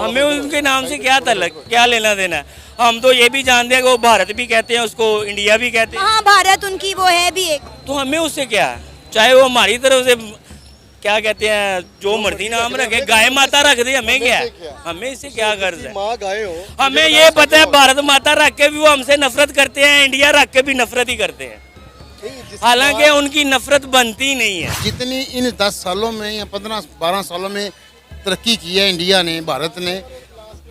हमें उनके नाम से क्या तल्लक, क्या लेना देना है। हम तो ये भी जानते हैं कि वो भारत भी कहते हैं उसको, इंडिया भी कहते हैं। हाँ, भारत उनकी वो है भी एक। तो हमें उससे क्या है, चाहे वो हमारी तरफ से क्या कहते हैं जो मर्जी नाम रखे, गाय माता रख दे, हमें क्या है, हमें इससे क्या गर्ज है। माँ गाय हो, हमें ये पता है भारत माता रख के भी वो हमसे नफरत करते हैं, इंडिया रख के भी नफरत ही करते हैं, हालांकि उनकी नफरत बनती नहीं है। जितनी इन 10 सालों में या 15-12 सालों में तरक्की की है इंडिया ने, भारत ने,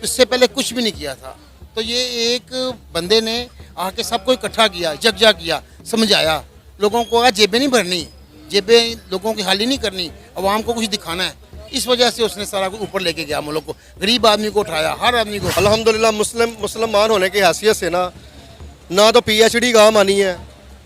इससे पहले कुछ भी नहीं किया था। तो ये एक बंदे ने आके सबको इकट्ठा किया, जगजा किया, समझाया लोगों को। आज जेबें नहीं भरनी, जेबें लोगों की खाली नहीं करनी, अवाम को कुछ दिखाना है। इस वजह से उसने सारा कुछ ऊपर लेके गया मुल्क को, गरीब आदमी को उठाया, हर आदमी को। अल्हम्दुलिल्लाह मुसलमान होने की हैसियत से ना तो PhD काम आनी है,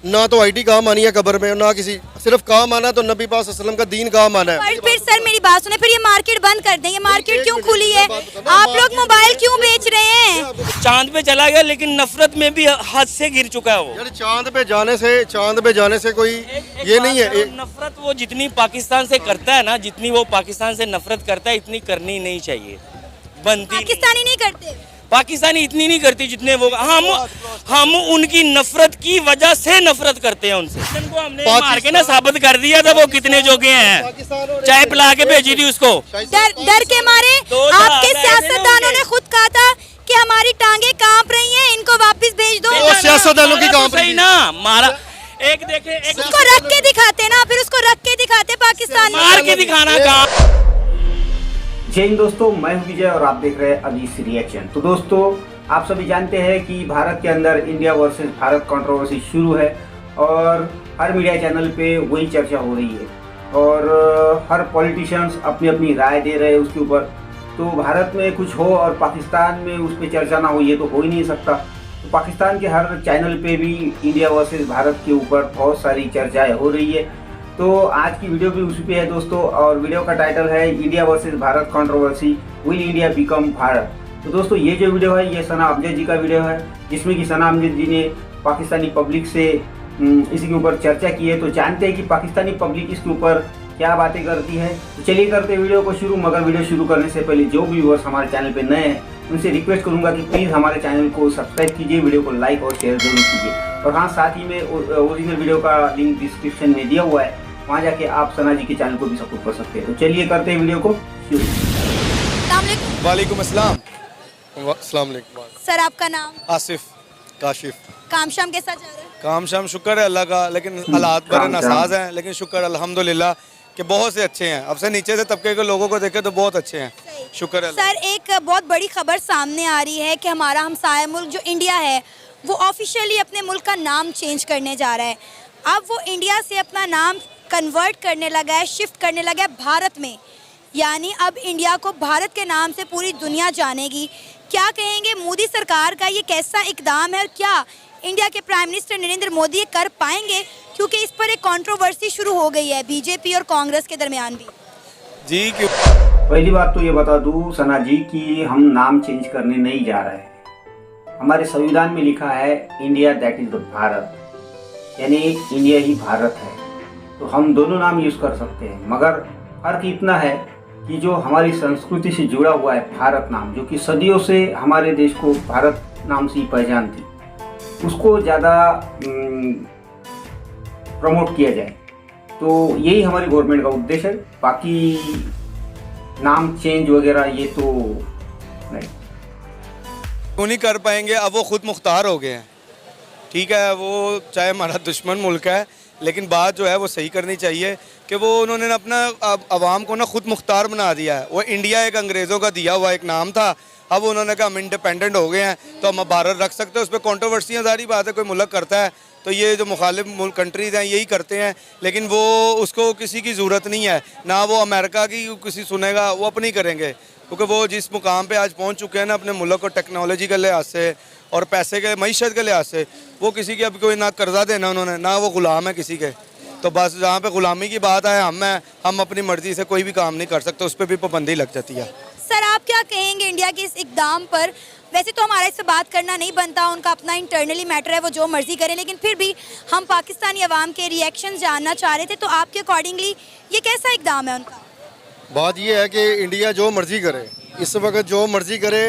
ना तो IT काम आनी है कब्र में, ना किसी, सिर्फ काम आना तो नबी पाक सल्लल्लाहु अलैहि वसल्लम का दीन काम आना है। पर फिर सर मेरी बात सुने, फिर ये मार्केट बंद कर दें, ये मार्केट क्यों खुली है? आप लोग मोबाइल क्यों बेच रहे हैं? चांद पे चला गया लेकिन नफरत में भी हद से गिर चुका है वो। यार चांद पे जाने से कोई ये नहीं है। नफरत वो जितनी पाकिस्तान से करता है ना, जितनी वो पाकिस्तान से नफरत करता है, इतनी करनी नहीं चाहिए, बनती पाकिस्तानी नहीं करते, पाकिस्तानी इतनी नहीं करती जितने वो। हम उनकी नफरत की वजह से नफरत करते हैं उनसे। उनको हमने मार के ना साबित कर दिया था वो कितने जोगे हैं, चाय पिला के भेजी थी उसको। डर के मारे आपके सियासतदानों ने खुद कहा था कि हमारी टांगे कांप रही हैं, इनको वापस भेज दो। वो सियासतदानों की कांप रही ना, मारा एक देखे, एक उसको रख के दिखाते ना, फिर उसको रख के दिखाते पाकिस्तान में। मार के दिखाना काम। जय हिंद दोस्तों, मैं हूं विजय और आप देख रहे हैं अजीज रिएक्शन। तो दोस्तों, आप सभी जानते हैं कि भारत के अंदर इंडिया वर्सेस भारत कंट्रोवर्सी शुरू है और हर मीडिया चैनल पे वही चर्चा हो रही है और हर पॉलिटिशियंस अपनी अपनी राय दे रहे हैं उसके ऊपर। तो भारत में कुछ हो और पाकिस्तान में उस पर चर्चा ना हो, ये तो हो ही नहीं सकता। तो पाकिस्तान के हर चैनल पे भी इंडिया वर्सेस भारत के ऊपर बहुत सारी चर्चाएँ हो रही है। तो आज की वीडियो भी उसी पे है दोस्तों, और वीडियो का टाइटल है India versus Bharat controversy, will India become Bharat. तो दोस्तों, ये जो वीडियो है ये सना अमजद जी का वीडियो है, जिसमें कि सना अमजद जी ने पाकिस्तानी पब्लिक से इसी के ऊपर चर्चा की है। तो जानते हैं कि पाकिस्तानी पब्लिक इसके ऊपर क्या बातें करती है। तो चलिए करते हैं वीडियो को शुरू। मगर वीडियो शुरू करने से पहले जो भी व्यूअर्स हमारे चैनल पर नए हैं उनसे रिक्वेस्ट करूंगा कि प्लीज़ हमारे चैनल को सब्सक्राइब कीजिए, वीडियो को लाइक और शेयर जरूर कीजिए। और हाँ, साथ ही में ओरिजिनल वीडियो का लिंक डिस्क्रिप्शन में दिया हुआ है, वहाँ जाके आप सना जी के चैनल को भी सपोर्ट कर सकते हैं। तो चलिए करते हैं वीडियो को शुरू। वालेकुम अस्सलाम। अस्सलाम वालेकुम। सर आपका नाम? आसिफ काशिफ। काम शाम कैसा जा रहा है? काम शाम शुक्र है अल्लाह का, लेकिन हालात बड़े नासाज हैं, लेकिन शुक्र अल्हम्दुलिल्लाह कि बहुत से अच्छे हैं। अब से नीचे से तबके के लोगों को देखे तो बहुत अच्छे हैं, शुक्र है। सर एक बहुत बड़ी खबर सामने आ रही है कि हमारा हमसाया मुल्क जो इंडिया है वो ऑफिशियली अपने मुल्क का नाम चेंज करने जा रहा है। अब वो इंडिया से अपना नाम कन्वर्ट करने लगा है, शिफ्ट करने लगा है भारत में, यानी अब इंडिया को भारत के नाम से पूरी दुनिया जानेगी। क्या कहेंगे मोदी सरकार का ये कैसा इकदाम है और क्या इंडिया के प्राइम मिनिस्टर नरेंद्र मोदी ये कर पाएंगे? क्योंकि इस पर एक कंट्रोवर्सी शुरू हो गई है बीजेपी और कांग्रेस के दरमियान भी। जी क्यों? पहली बात तो ये बता दूं सना जी कि हम नाम चेंज करने नहीं जा रहे हैं। हमारे संविधान में लिखा है India that is the Bharat, यानी इंडिया ही भारत है। तो हम दोनों नाम यूज़ कर सकते हैं, मगर फर्क इतना है कि जो हमारी संस्कृति से जुड़ा हुआ है भारत नाम, जो कि सदियों से हमारे देश को भारत नाम से ही पहचान थी, उसको ज़्यादा प्रमोट किया जाए। तो यही हमारी गवर्नमेंट का उद्देश्य है। बाकी नाम चेंज वगैरह ये तो नहीं, वो नहीं कर पाएंगे। अब वो खुद मुख्तार हो गए हैं, ठीक है। वो चाहे हमारा दुश्मन मुल्क है, लेकिन बात जो है वो सही करनी चाहिए कि वो उन्होंने अपना अवाम को ना खुद मुख्तार बना दिया है। वो इंडिया एक अंग्रेज़ों का दिया हुआ एक नाम था, अब उन्होंने कहा हम इंडिपेंडेंट हो गए हैं तो हम भारत रख सकते हैं। उस पर कॉन्ट्रोवर्सियाँ सारी बात है, कोई मुल्क करता है तो ये जो मुखालिफ कंट्रीज़ हैं यही करते हैं, लेकिन वो उसको किसी की ज़रूरत नहीं है, ना वो अमेरिका की किसी सुनेगा, वो अपनी करेंगे। क्योंकि वो जिस मुकाम पे आज पहुंच चुके हैं ना अपने मुल्क को टेक्नोलॉजी के लिहाज से और पैसे के मईशत के लिहाज से, वो किसी की अब कोई ना कर्जा देना उन्होंने, ना वो ग़ुलाम है किसी के। तो बस जहाँ पे ग़ुलामी की बात है हम अपनी मर्ज़ी से कोई भी काम नहीं कर सकते, उस पर भी पाबंदी लग जाती है। सर आप क्या कहेंगे इंडिया के इस इकदाम पर? वैसे तो हमारा इससे बात करना नहीं बनता, उनका अपना इंटरनली मैटर है, वो जो मर्जी करें, लेकिन फिर भी हम पाकिस्तानी अवाम के रिएक्शन जानना चाह रहे थे। तो आपके अकॉर्डिंगली ये कैसा इकदाम है उनका? बात ये है कि इंडिया जो मर्जी करे, इस वक्त जो मर्जी करे,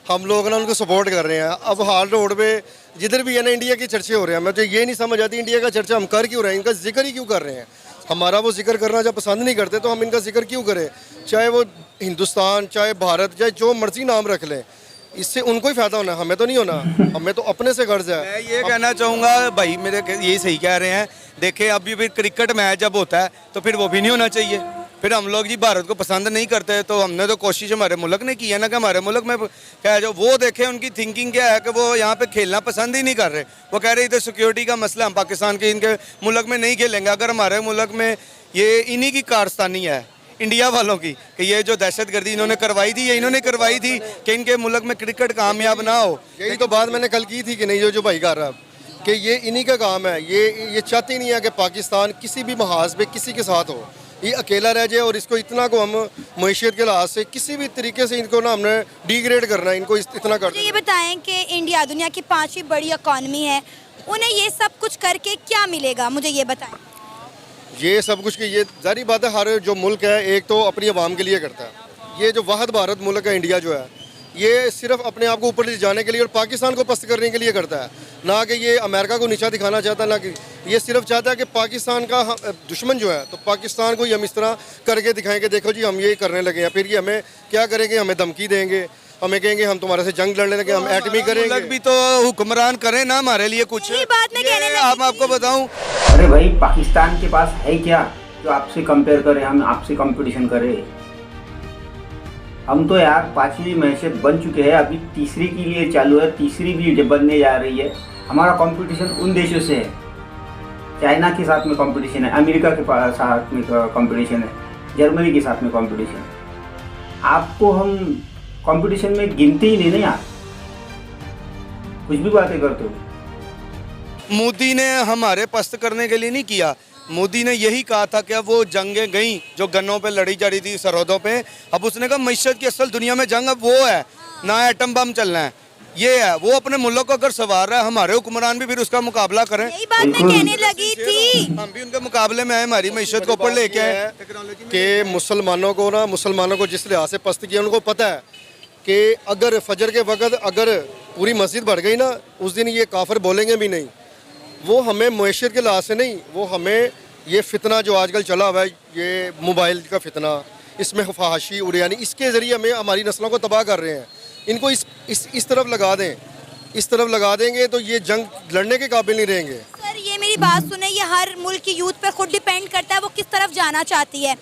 हम लोग ना उनको सपोर्ट कर रहे हैं। अब हाल रोड पे जिधर भी है ना इंडिया के चर्चे हो रहे हैं, मुझे ये नहीं समझ आती इंडिया का चर्चा हम कर क्यों रहे हैं, इनका जिक्र ही क्यों कर रहे हैं। हमारा वो जिक्र करना जब पसंद नहीं करते तो हम इनका जिक्र क्यों करें, चाहे वो हिंदुस्तान, चाहे भारत, चाहे जो मर्जी नाम रख लें, इससे उनको ही फायदा होना है, हमें तो नहीं होना। हमें तो अपने से गर्ज है। मैं ये कहना चाहूँगा भाई, मेरे यही सही कह रहे हैं। देखें अभी भी क्रिकेट मैच जब होता है तो फिर वो भी नहीं होना चाहिए। फिर हम लोग जी भारत को पसंद नहीं करते तो हमने तो कोशिश हमारे मुल्क ने की है ना कि हमारे मुल्क में क्या जो वो देखें उनकी थिंकिंग क्या है कि वो यहाँ पे खेलना पसंद ही नहीं कर रहे। वो कह रहे इधर सिक्योरिटी का मसला, हम पाकिस्तान के इनके मुल्क में नहीं खेलेंगे। अगर हमारे मुल्क में ये इन्हीं की कारस्तानी है, इंडिया वालों की, कि ये जो दहशतगर्दी इन्होंने करवाई थी, ये इन्होंने करवाई थी कि इनके मुल्क में क्रिकेट कामयाब ना हो। यही तो बात मैंने कल की थी कि नहीं, जो भाई कर रहा है कि ये इन्हीं का काम है। ये चाहते नहीं है कि पाकिस्तान किसी भी महाज पे किसी के साथ हो, ये अकेला रह जाए। और इसको इतना को हम मैशियत के लिहाज से किसी भी तरीके से इनको ना हमने डिग्रेड करना है, इनको इतना कर मुझे ये बताएं कि इंडिया दुनिया की 5वीं बड़ी इकॉनमी है, उन्हें ये सब कुछ करके क्या मिलेगा, मुझे ये बताएं। ये सब कुछ की ये जारी बात है, हर जो मुल्क है एक तो अपनी आवाम के लिए करता है। ये जो वाहिद भारत मुल्क है इंडिया जो है, ये सिर्फ अपने आप को ऊपर ले जाने के लिए और पाकिस्तान को पस्त करने के लिए करता है, ना कि ये अमेरिका को नीचा दिखाना चाहता है, ना कि ये सिर्फ चाहता है कि पाकिस्तान का दुश्मन जो है तो पाकिस्तान को ही हम इस तरह करके दिखाएंगे, देखो जी हम ये करने लगे हैं। फिर ये हमें क्या करेंगे, हमें धमकी देंगे, हमें कहेंगे हम तुम्हारे से जंग लड़ने लगे, हम एटमी करेंगे। मुल्क भी तो हुक्मरान करें ना हमारे लिए कुछ। यही बात मैं कहने लगी आप आपको बताऊं, अरे भाई, पाकिस्तान के पास है क्या जो आपसे कंपेयर करें, हम आपसे कंपटीशन करें। हम तो यार 5वीं मैशत बन चुके हैं, अभी तीसरी के लिए चालू है, तीसरी भी बनने जा रही है। हमारा कंपटीशन उन देशों से है, चाइना के साथ में कंपटीशन है, अमेरिका के साथ में कंपटीशन है, जर्मनी के साथ में कंपटीशन है। आपको हम कंपटीशन में गिनते ही नहीं ना यार, कुछ भी बातें करते हो। मोदी ने हमारे पस्त करने के लिए नहीं किया। मोदी ने यही कहा था कि अब वो जंगें गई जो गन्नों पे लड़ी जा रही थी सरहदों पे, अब उसने कहा मईशत की असल दुनिया में जंग अब वो है ना, एटम बम चलना है, ये है। वो अपने मुल्क को अगर संवार रहा है, हमारे हुक्मरान भी फिर उसका मुकाबला करें। यही बात मैं कहने लगी थी, हम भी उनके मुकाबले में आए, हमारी मईशत को ऊपर लेके आए कि मुसलमानों को जिस लिहाज से पस्त किया, उनको पता है कि अगर फजर के वक्त अगर पूरी मस्जिद बढ़ गई ना, उस दिन ये काफिर बोलेंगे भी नहीं। वो हमें मैशियत के लिहाज से नहीं, वो हमें ये फितना जो आजकल चला हुआ है, ये मोबाइल का फितना, इसमें फहाशी उड़ियानी, इसके ज़रिए हमें हमारी नस्लों को तबाह कर रहे हैं। इनको इस तरफ लगा दें, इस तरफ लगा देंगे तो ये जंग लड़ने के काबिल नहीं रहेंगे। सर ये मेरी बात सुने, ये हर मुल्क की यूथ पर खुद डिपेंड करता है वो किस तरफ जाना चाहती है।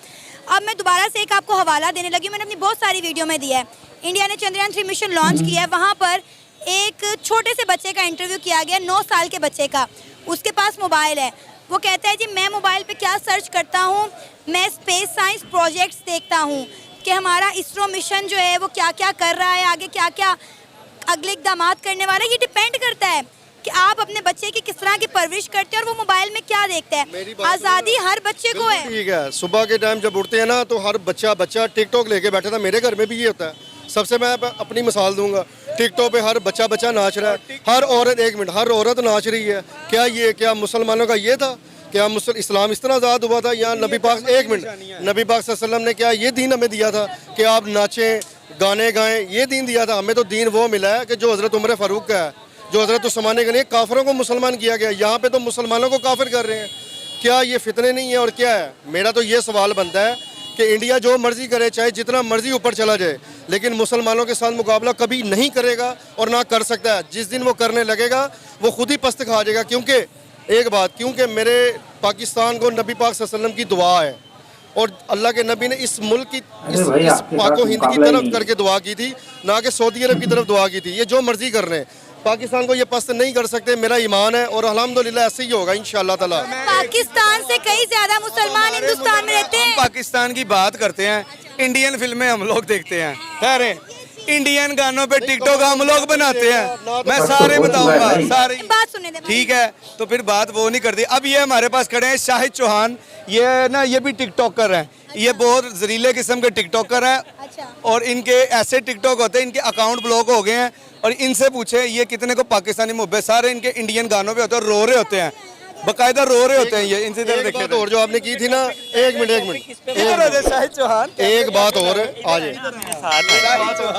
अब मैं दोबारा से एक आपको हवाला देने लगी, मैंने अपनी बहुत सारी वीडियो में दिया है। इंडिया ने चंद्रयान 3 मिशन लॉन्च किया है, वहाँ पर एक छोटे से बच्चे का इंटरव्यू किया गया, 9 साल के बच्चे का। उसके पास मोबाइल है, वो कहता है जी मैं मोबाइल पे क्या सर्च करता हूँ, मैं स्पेस साइंस प्रोजेक्ट्स देखता हूँ कि हमारा इसरो मिशन जो है वो क्या क्या कर रहा है, आगे क्या क्या अगले इकदाम करने वाला है। ये डिपेंड करता है कि आप अपने बच्चे की किस तरह की परवरिश करते हैं और वो मोबाइल में क्या देखता है। आज़ादी हर बच्चे को है। ठीक है, सुबह के टाइम जब उठते हैं ना तो हर बच्चा टिकटॉक लेके बैठा था, मेरे घर में भी ये होता है। सबसे मैं अपनी मिसाल दूंगा, टिकटॉक पे हर बच्चा नाच रहा है, हर औरत, एक मिनट, हर औरत नाच रही है। क्या मुसलमानों का ये था, क्या इस्लाम इस तरह आज़ाद हुआ था? या नबी पाक, एक मिनट, नबी पाक सल्लल्लाहु अलैहि वसल्लम ने क्या ये दीन हमें दिया था कि आप नाचें गाने गाएं, ये दीन दिया था? हमें तो दीन वो मिला है कि जो हज़रत उमर फारूक का है, जो हज़रत उस्मान के लिए काफिरों को मुसलमान किया गया। यहाँ पे तो मुसलमानों को काफिर कर रहे हैं। क्या ये फितने नहीं है और क्या है? मेरा तो ये सवाल बनता है कि इंडिया जो मर्जी करे, चाहे जितना मर्जी ऊपर चला जाए, लेकिन मुसलमानों के साथ मुकाबला कभी नहीं करेगा और ना कर सकता है। जिस दिन वो करने लगेगा वो खुद ही पस्त खा जाएगा। क्योंकि मेरे पाकिस्तान को नबी पाक सल्लल्लाहु अलैहि वसल्लम की दुआ है और अल्लाह के नबी ने इस मुल्क की इस पाको हिंद की तरफ करके दुआ की थी, ना कि सऊदी अरब की तरफ दुआ की थी। ये जो मर्जी कर रहे हैं, पाकिस्तान को ये पसंद नहीं कर सकते, मेरा ईमान है और अल्हम्दुलिल्लाह ऐसे ही होगा इंशाअल्लाह ताला। पाकिस्तान से कई ज्यादा मुसलमान हिंदुस्तान में रहते हैं। पाकिस्तान की बात करते हैं, इंडियन फिल्में हम लोग देखते हैं, खैर इंडियन गानों पे टिकटॉक हम लोग बनाते हैं, मैं सारे बताऊंगा सारे। बात सुनने दे। ठीक है, तो फिर बात वो नहीं करती। अब ये हमारे पास खड़े हैं शाहिद चौहान, ये भी टिकटॉकर हैं। ये बहुत जरीले किस्म के टिकटॉकर हैं और इनके ऐसे टिकटॉक होते हैं, इनके अकाउंट ब्लॉक हो गए हैं। और इनसे पूछे ये कितने को पाकिस्तानी मुहब्बत, सारे इनके इंडियन गानों पे होते हैं, रो रहे होते हैं। बकायदा रो रहे होते हैं ये इनसे इधर एक देखे बात और जो आपने की थी ना, एक मिनट शाहिद चौहान एक बात और आ जाए।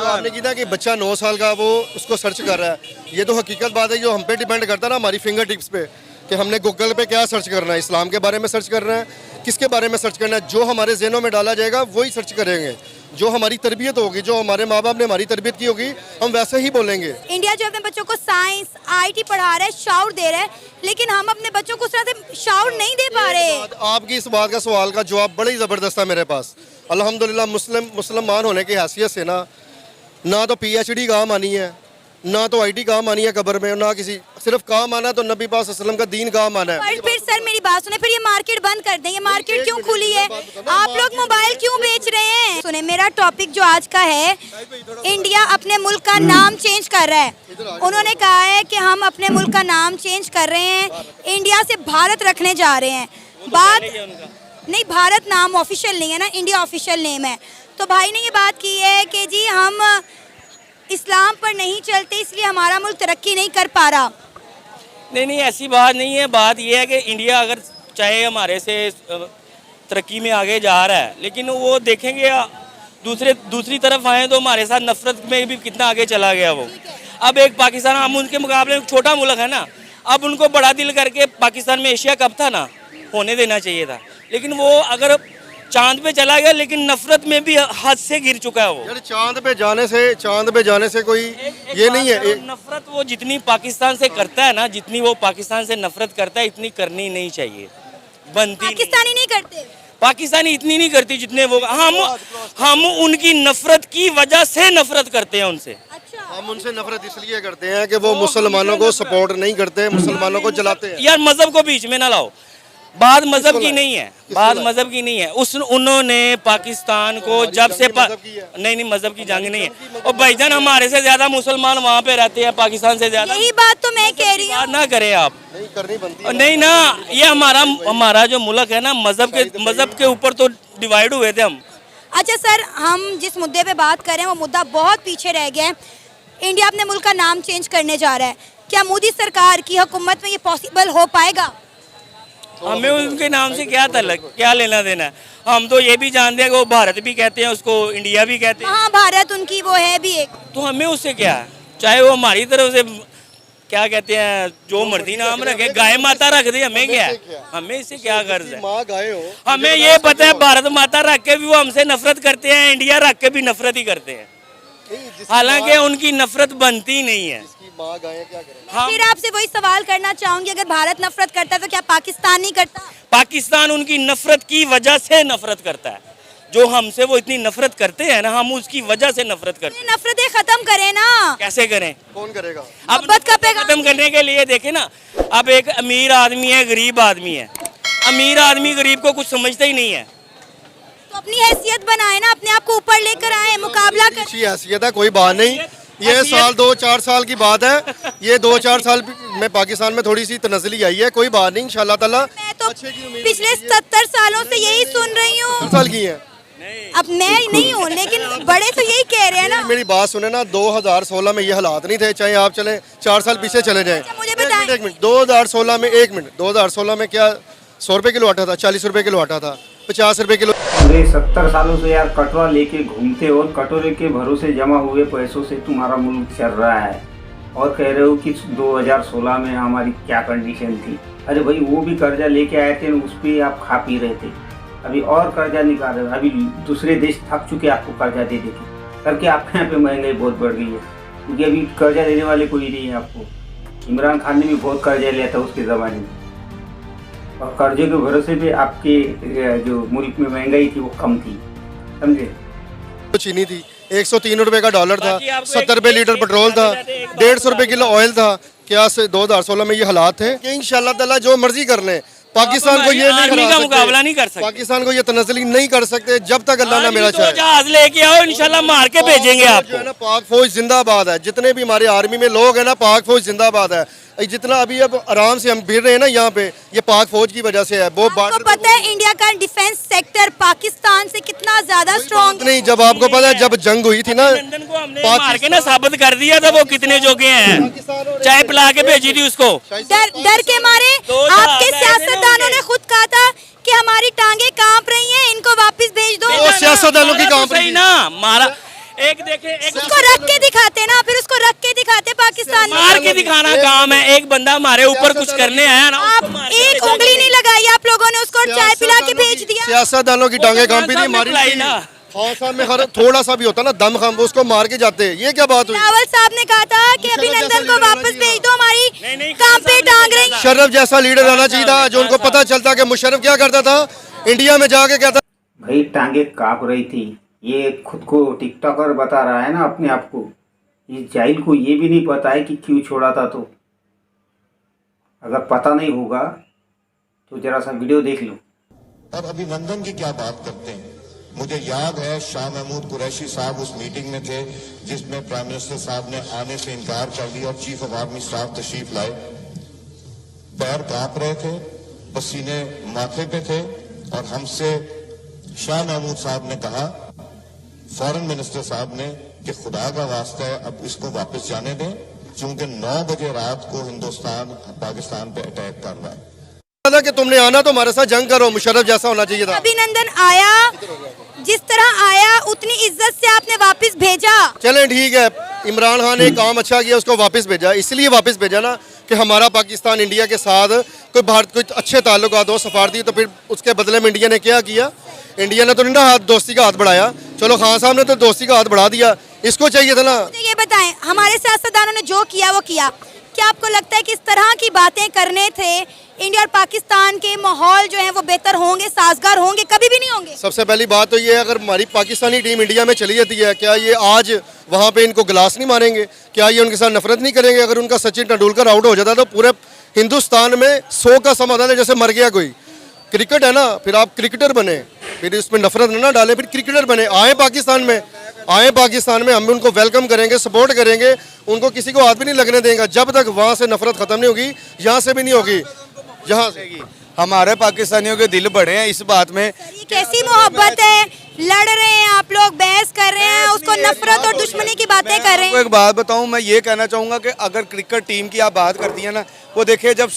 आपने की था कि बच्चा 9 साल का वो उसको सर्च कर रहा है, ये तो हकीकत बात है जो हम पे डिपेंड करता है ना, हमारी फिंगर टिप्स पे, कि हमने गूगल पे क्या सर्च करना है, इस्लाम के बारे में सर्च करना है, किसके बारे में सर्च करना है, जो हमारे जहनों में डाला जाएगा वही सर्च करेंगे। जो हमारी तरबियत होगी, जो हमारे माँ बाप ने हमारी तरबियत की होगी, हम वैसे ही बोलेंगे। इंडिया जो अपने बच्चों को साइंस आईटी पढ़ा रहा है, शाउर दे रहा है, लेकिन हम अपने बच्चों को उस तरह से शाउर नहीं दे पा रहे। आपकी इस बात का सवाल का जवाब बड़ा ही ज़बरदस्त है मेरे पास। अल्हम्दुलिल्लाह मुसलमान होने की हैसियत से ना तो PhD काम आनी है, ना तो IT काम आनी है कब्र में, ना किसी, सिर्फ काम आना तो नबी पाक सल्लल्लाहु अलैहि वसल्लम का दीन काम आना है। पर फिर सर मेरी बात सुने, फिर ये मार्केट बंद कर दें। ये मार्केट क्यों खुली है? आप लोग मोबाइल क्यों बेच रहे हैं? सुने, मेरा टॉपिक जो आज का है, इंडिया अपने मुल्क का नाम चेंज कर रहा है। उन्होंने कहा है कि हम अपने मुल्क का नाम चेंज कर रहे हैं, इंडिया से भारत रखने जा रहे हैं। बात नहीं, भारत नाम ऑफिशियल नहीं है ना, इंडिया ऑफिशियल नेम है। तो भाई ने ये बात की है कि जी हम इस्लाम पर नहीं चलते, इसलिए हमारा मुल्क तरक्की नहीं कर पा रहा। नहीं, ऐसी बात नहीं है। बात यह है कि इंडिया अगर चाहे हमारे से तरक्की में आगे जा रहा है, लेकिन वो देखेंगे दूसरी तरफ आए तो हमारे साथ नफरत में भी कितना आगे चला गया वो। अब एक पाकिस्तान, हम उनके मुकाबले में छोटा मुल्क है ना, अब उनको बड़ा दिल करके पाकिस्तान में एशिया कप था ना, होने देना चाहिए था, लेकिन वो अगर चांद पे चला गया, लेकिन नफरत में भी हद से गिर चुका है वो। यार चांद पे जाने से कोई ये नहीं है। नफरत वो जितनी पाकिस्तान से करता है ना, जितनी वो पाकिस्तान से नफरत करता है, इतनी करनी नहीं चाहिए, बनती पाकिस्तानी नहीं करते। पाकिस्तानी इतनी नहीं करती जितने वो। हम उनकी नफरत की वजह से नफरत करते हैं उनसे। अच्छा, हम उनसे नफरत इसलिए करते हैं कि वो मुसलमानों को सपोर्ट नहीं करते, मुसलमानों को जलाते हैं। यार मजहब को बीच में ना लाओ, बात मजहब की नहीं है, बात मजहब की नहीं है। उन्होंने पाकिस्तान को जब से नहीं मजहब की जंग नहीं है। और भाईजान हमारे से ज्यादा मुसलमान वहाँ पे रहते हैं, पाकिस्तान से ज्यादा। यही बात तो मैं कह रही हूँ। ना करें आप, नहीं करनी बनती है। नहीं ना, ये हमारा जो मुल्क है ना, मजहब के ऊपर तो डिवाइड हुए थे हम। अच्छा सर, हम जिस मुद्दे पे बात कर रहे हैं वो मुद्दा बहुत पीछे रह गया है। इंडिया अपने मुल्क का नाम चेंज करने जा रहा है, क्या मोदी सरकार की हुकूमत में ये पॉसिबल हो पाएगा? हमें उनके नाम से क्या लेना देना है? हम तो ये भी जानते हैं कि वो भारत भी कहते हैं उसको, इंडिया भी कहते हैं। हाँ, भारत उनकी वो है भी एक। तो हमें उससे क्या है, चाहे वो हमारी तरफ से क्या कहते हैं, जो मर्जी नाम रखे, गाय माता रख दे, हमें क्या है, हमें इससे क्या गर्ज है? माँ गाय हो, हमें ये पता है भारत माता रख के भी वो हमसे नफरत करते हैं, इंडिया रख के भी नफरत ही करते हैं, हालांकि उनकी नफरत बनती नहीं है। माँ गाय क्या करें? हाँ, फिर आपसे वही सवाल करना चाहूंगी, अगर भारत नफरत करता है तो क्या पाकिस्तान नहीं करता? पाकिस्तान उनकी नफरत की वजह से नफरत करता है। जो हमसे वो इतनी नफरत करते हैं ना, हम उसकी वजह से नफरत करते हैं। नफरतें खत्म करें ना। कैसे करें? कौन करेगा? अब खत्म करने के लिए देखे ना, अब एक अमीर आदमी है, गरीब आदमी है। अमीर आदमी गरीब को कुछ समझता ही नहीं है। तो अपनी हैसियत बनाए ना, अपने आप को ऊपर लेकर आए, मुकाबला कर। अच्छी हैसियत है, कोई बात नहीं। ये साल 2-4 साल की बात है, ये 2-4 साल में पाकिस्तान में थोड़ी सी तनज़ली आई है, कोई बात नहीं, इंशाल्लाह ताला। मैं तो पिछले 70 सालों से यही सुन रही हूँ। साल की है, अब मैं नहीं हूँ, लेकिन बड़े तो यही कह रहे हैं ना। मेरी बात सुने ना, 2016 में ये हालात नहीं थे, चाहे आप चले 4 साल पीछे चले जाएं। मुझे बताएं। एक मिनट 2016 में 2016 में क्या 100 रुपए किलो आटा था, 40 रुपए किलो आटा था, 50 रुपए किलो। पूरे 70 सालों से यार कटोरा लेके घूमते हो और कटोरे के भरोसे जमा हुए पैसों से तुम्हारा मुल्क चल रहा है, और कह रहे हो कि 2016 में हमारी क्या कंडीशन थी। अरे भाई, वो भी कर्जा लेके आए थे, उस पर आप खा पी रहे थे, अभी और कर्जा निकाल रहे हो। अभी दूसरे देश थक चुके आपको कर्जा दे देके करके, आपके यहाँ पे महंगाई बहुत बढ़ गई है, क्योंकि अभी कर्जा देने वाले कोई नहीं है आपको। इमरान खान ने भी बहुत कर्जा लिया था उसके ज़माने में, और कर्जे के भरोसे पे आपके जो मुल्क में महंगाई थी वो कम थी, समझे? चीनी थी, 103 रुपए का डॉलर था, 70 रुपए लीटर पेट्रोल था, 150 रुपए किलो ऑयल था। क्या से 2016 में ये हालात थे कि इंशाल्लाह ताला जो मर्जी कर लें, पाकिस्तान को ये नहीं हरा सकते, मुकाबला नहीं कर सकते, पाकिस्तान को ये तनज़ली नहीं कर सकते जब तक अल्लाह ना मेरा चाहे। जहाज लेके आओ, इंशाल्लाह मार के भेजेंगे आपको। जो है ना, पाक फौज जिंदाबाद है, जितने भी हमारे आर्मी में लोग हैं ना, पाक फौज जिंदाबाद है। जितना अभी अब आराम से हम भीड़ रहे हैं ना यहाँ पे, ये पाक फौज की वजह से है। वो आपको पता है इंडिया का डिफेंस सेक्टर पाकिस्तान से कितना ज्यादा स्ट्रॉन्ग नहीं, जब आपको पता है जब जंग हुई थी ना, लंदन को हमने मार के ना साबित कर दिया था वो कितने जोगे हैं, चाय पिला के भेजी थी उसको। डर के मारे आपके सियासतदानों की काम सही ना मारा एक देखे एक उसको रख के दिखाते ना, फिर उसको रख के दिखाते पाकिस्तान में। मार के दिखाना काम है। एक बंदा हमारे ऊपर कुछ करने आया ना, आप एक उंगली नहीं लगाई आप लोगों ने, उसको चाय पिला के भेज दिया। सियासतदानों की टांगे कांपी नहीं मारी लाई ना। खान साहब में हर थोड़ा सा भी होता ना दम खम, उसको मार के जाते हैं। ये क्या बात हुई? रावल साहब ने कहा था कि अभिनंदन को वापस भेज दो, हमारी काम पे टांग रही। मुशर्रफ जैसा लीडर आना चाहिए था, जो उनको पता चलता कि मुशर्रफ क्या करता था, इंडिया में जाके कहता। भाई टांगे कांप रही थी। ये खुद को टिकटॉकर बता रहा है ना अपने आप को। इस जाहिल को ये भी नहीं पता है कि क्यों छोड़ा था। तो अगर पता नहीं होगा तो जरा सा वीडियो देख लो। अब अभिनंदन की क्या बात करते हैं। मुझे याद है शाह महमूद कुरैशी साहब उस मीटिंग में थे जिसमें प्राइम मिनिस्टर साहब ने आने से इनकार कर दिया और चीफ ऑफ आर्मी स्टाफ तशरीफ लाए। पैर कांप रहे थे, पसीने माथे पे थे और हमसे शाह महमूद साहब ने कहा, फॉरेन मिनिस्टर साहब ने, कि खुदा का वास्ता है अब इसको वापस जाने दें, क्योंकि 9 बजे रात को हिंदुस्तान पाकिस्तान पे अटैक कर रहा है। कि तुमने आना तो हमारे साथ जंग करो, मुशर्रफ जैसा होना चाहिए था। अभिनंदन आया, जिस तरह आया उतनी इज्जत से आपने वापस भेजा। चलें ठीक है, इमरान खान ने काम अच्छा किया, उसको वापस भेजा। इसलिए वापस भेजा ना कि हमारा पाकिस्तान इंडिया के साथ कोई भारत कोई अच्छे ताल्लुकात हो सफारती। तो फिर उसके बदले में इंडिया ने क्या किया? इंडिया ने तो नहीं ना दोस्ती का हाथ बढ़ाया। चलो खान साहब ने तो दोस्ती का हाथ बढ़ा दिया, इसको चाहिए था ना। मुझे ये बताएं, हमारे सियासतदानों ने जो किया वो किया, क्या आपको लगता है कि इस तरह की बातें करने थे इंडिया और पाकिस्तान के माहौल जो है वो बेहतर होंगे, साजगार होंगे? कभी भी नहीं होंगे। सबसे पहली बात तो ये है, अगर हमारी पाकिस्तानी टीम इंडिया में चली जाती है, क्या ये आज वहाँ पे इनको गिलास नहीं मारेंगे? क्या ये उनके साथ नफरत नहीं करेंगे? अगर उनका सचिन तेंदुलकर आउट हो जाता तो पूरे हिंदुस्तान में 100 का समाधान है, जैसे मर गया कोई। क्रिकेट है ना, फिर आप क्रिकेटर बने, फिर इसमें नफरत ना डालें, फिर क्रिकेटर बने। आए पाकिस्तान में, हम उनको वेलकम करेंगे, सपोर्ट करेंगे, उनको किसी को हाथ भी नहीं लगने देंगे जब तक वहाँ से नफरत खत्म नहीं होगी। यहाँ से भी नहीं होगी, यहाँ से। हमारे पाकिस्तानियों के दिल बड़े हैं इस बात में। ये कैसी मोहब्बत है? लड़ रहे हैं आप लोग, बहस कर रहे हैं, उसको नफरत और दुश्मनी की बातें कर रहे हैं। एक बात बताऊं, मैं ये कहना चाहूँगा कि अगर क्रिकेट टीम की आप बात करती हैं ना, वो देखिए जब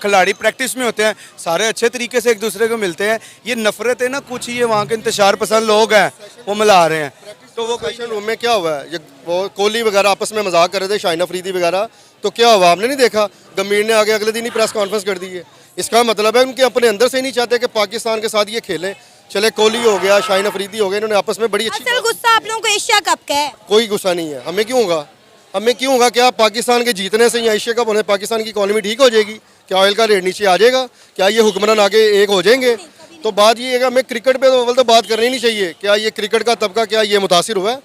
खिलाड़ी प्रैक्टिस में होते हैं सारे अच्छे तरीके से एक दूसरे को मिलते हैं। ये नफरत है ना, कुछ ये वहाँ के इंतशार पसंद लोग हैं वो मिला रहे हैं। तो वो क्वेश्चन रूम में क्या हुआ है, ये वो कोहली वगैरह आपस में मजाक कर रहे थे, शाहिन अफरीदी वगैरह, तो क्या हुआ आपने नहीं देखा? गंभीर ने आगे अगले दिन ही प्रेस कॉन्फ्रेंस कर दी है। इसका मतलब है उनके अपने अंदर से ही नहीं चाहते कि पाकिस्तान के साथ ये खेलें। चले कोहली हो गया, शाहिन अफरीदी हो गए, इन्होंने आपस में बड़ी अच्छी। असल गुस्सा आप लोगों को एशिया कप का है। कोई गुस्सा नहीं है, हमें क्यों होगा? क्या पाकिस्तान के जीतने से या एशिया कप होने पाकिस्तान की इकॉनमी ठीक हो जाएगी? क्या ऑयल का रेट नीचे आ जाएगा? क्या ये हुक्मरान आगे एक हो जाएंगे? तो बात ये है कि हमें क्रिकेट पे तो बात करनी नहीं चाहिए। क्या ये क्रिकेट का तबका क्या ये मुतासिर हुआ है?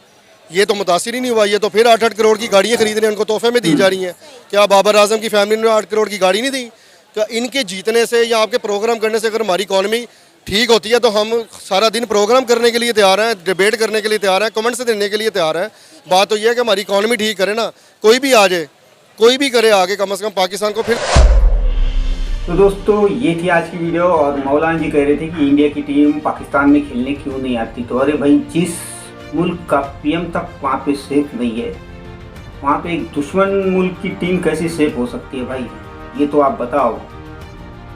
ये तो मुतासिर ही नहीं हुआ। ये तो फिर 8-8 करोड़ की गाड़ियाँ खरीद रहे हैं, उनको तोहफे में दी जा रही हैं। क्या बाबर आजम की फैमिली ने 8 करोड़ की गाड़ी नहीं दी? क्या इनके जीतने से या आपके प्रोग्राम करने से अगर हमारी इकॉनमी ठीक होती है तो हम सारा दिन प्रोग्राम करने के लिए तैयार हैं, डिबेट करने के लिए तैयार हैं, कमेंट्स देने के लिए तैयार हैं। बात तो ये है कि हमारी इकॉनमी ठीक करे ना, कोई भी आ जाए, कोई भी करे आगे, कम से कम पाकिस्तान को फिर। तो दोस्तों ये थी आज की वीडियो। और मौलाना जी कह रहे थे कि इंडिया की टीम पाकिस्तान में खेलने क्यों नहीं आती। तो अरे भाई, जिस मुल्क का पीएम तक वहाँ पे सेफ नहीं है, वहाँ पे एक दुश्मन मुल्क की टीम कैसे सेफ हो सकती है भाई? ये तो आप बताओ।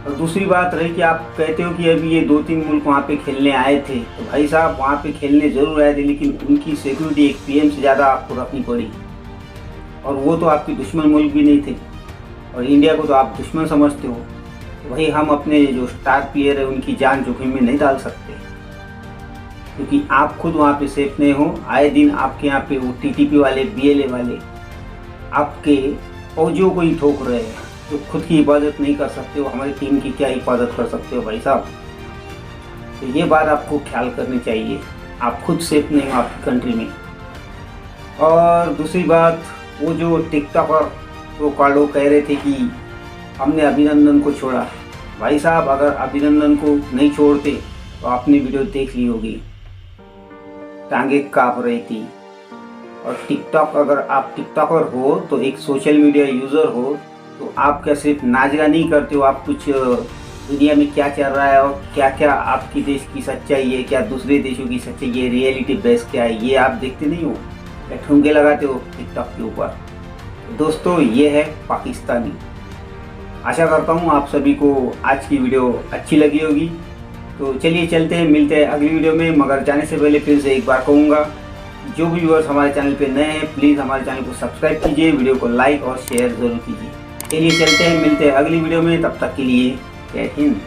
और दूसरी बात रही कि आप कहते हो कि अभी ये 2-3 मुल्क वहाँ पे खेलने आए थे, तो भाई साहब वहाँ पे खेलने ज़रूर आए थे, लेकिन उनकी सिक्योरिटी एक पीएम से ज़्यादा आपको रखनी पड़ी। और वो तो आपके दुश्मन मुल्क भी नहीं थे, और इंडिया को तो आप दुश्मन समझते हो। तो भाई हम अपने जो स्टार प्लेयर है उनकी जान जोखिम में नहीं डाल सकते, क्योंकि आप खुद वहाँ पे सेफ नहीं हो। आए दिन आपके यहाँ पे वो टीटीपी वाले, बीएलए वाले आपके फौजियों को ही ठोक रहे हैं, जो खुद की हिफाजत नहीं कर सकते हो। हमारी टीम की क्या हिफाजत कर सकते हो भाई साहब? तो ये बात आपको ख्याल करनी चाहिए। आप खुद सेफ नहीं हो आपकी कंट्री में। और दूसरी बात, वो जो टिकटॉकर वो कार्डो कह रहे थे कि हमने अभिनंदन को छोड़ा। भाई साहब, अगर अभिनंदन को नहीं छोड़ते तो आपने वीडियो देख ली होगी, टांगे काँप रही थी। और टिकटॉक, अगर आप टिकटॉकर हो तो एक सोशल मीडिया यूज़र हो, तो आप क्या सिर्फ नाचगानी करते हो? आप कुछ दुनिया में क्या चल रहा है और क्या क्या आपकी देश की सच्चाई है, क्या दूसरे देशों की सच्चाई है, रियलिटी बेस क्या है, ये आप देखते नहीं हो? क्या ठुमके लगाते हो टिकटॉक के ऊपर? दोस्तों ये है पाकिस्तानी। आशा करता हूँ आप सभी को आज की वीडियो अच्छी लगी होगी। तो चलिए चलते हैं, मिलते हैं अगली वीडियो में। मगर जाने से पहले फिर से एक बार कहूँगा, जो भी व्यूअर्स हमारे चैनल पे नए हैं प्लीज़ हमारे चैनल को सब्सक्राइब कीजिए, वीडियो को लाइक और शेयर ज़रूर कीजिए। चलिए चलते हैं, मिलते हैं अगली वीडियो में, तब तक के लिए जय हिंद।